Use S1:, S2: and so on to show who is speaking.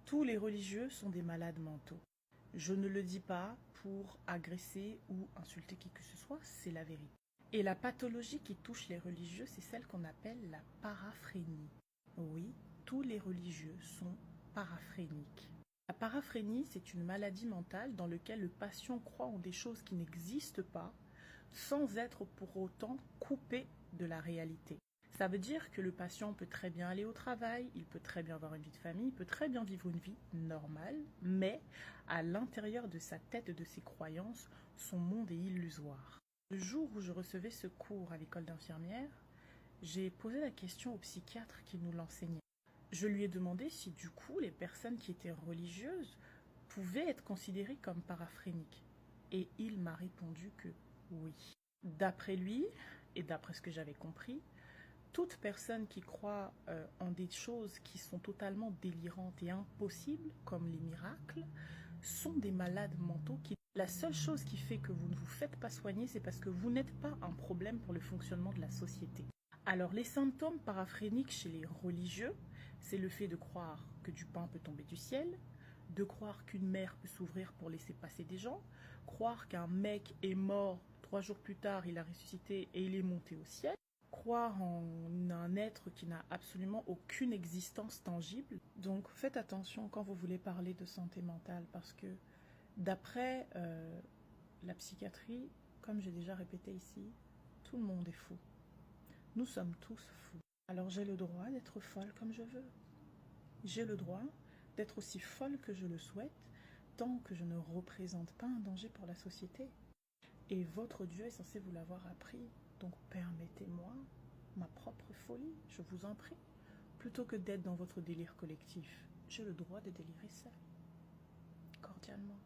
S1: Tous les religieux sont des malades mentaux. Je ne le dis pas pour agresser ou insulter qui que ce soit, c'est la vérité. Et la pathologie qui touche les religieux, c'est celle qu'on appelle la paraphrénie. Oui, tous les religieux sont paraphréniques. La paraphrénie, c'est une maladie mentale dans laquelle le patient croit en des choses qui n'existent pas, sans être pour autant coupé de la réalité. Ça veut dire que le patient peut très bien aller au travail, il peut très bien avoir une vie de famille, il peut très bien vivre une vie normale, mais à l'intérieur de sa tête et de ses croyances, son monde est illusoire. Le jour où je recevais ce cours à l'école d'infirmière, j'ai posé la question au psychiatre qui nous l'enseignait. Je lui ai demandé si du coup les personnes qui étaient religieuses pouvaient être considérées comme paraphréniques. Et il m'a répondu que oui. D'après lui, et d'après ce que j'avais compris, toute personne qui croit en des choses qui sont totalement délirantes et impossibles, comme les miracles, sont des malades mentaux qui... La seule chose qui fait que vous ne vous faites pas soigner, c'est parce que vous n'êtes pas un problème pour le fonctionnement de la société. Alors, les symptômes paraphréniques chez les religieux, c'est le fait de croire que du pain peut tomber du ciel, de croire qu'une mer peut s'ouvrir pour laisser passer des gens, croire qu'un mec est mort 3 jours plus tard, il a ressuscité et il est monté au ciel, croire en un être qui n'a absolument aucune existence tangible. Donc faites attention quand vous voulez parler de santé mentale parce que d'après la psychiatrie, comme j'ai déjà répété ici, tout le monde est fou. Nous sommes tous fous. Alors j'ai le droit d'être folle comme je veux. J'ai le droit d'être aussi folle que je le souhaite tant que je ne représente pas un danger pour la société. Et votre Dieu est censé vous l'avoir appris. Donc permettez-moi ma propre folie, je vous en prie. Plutôt que d'être dans votre délire collectif, j'ai le droit de délirer seul. Cordialement.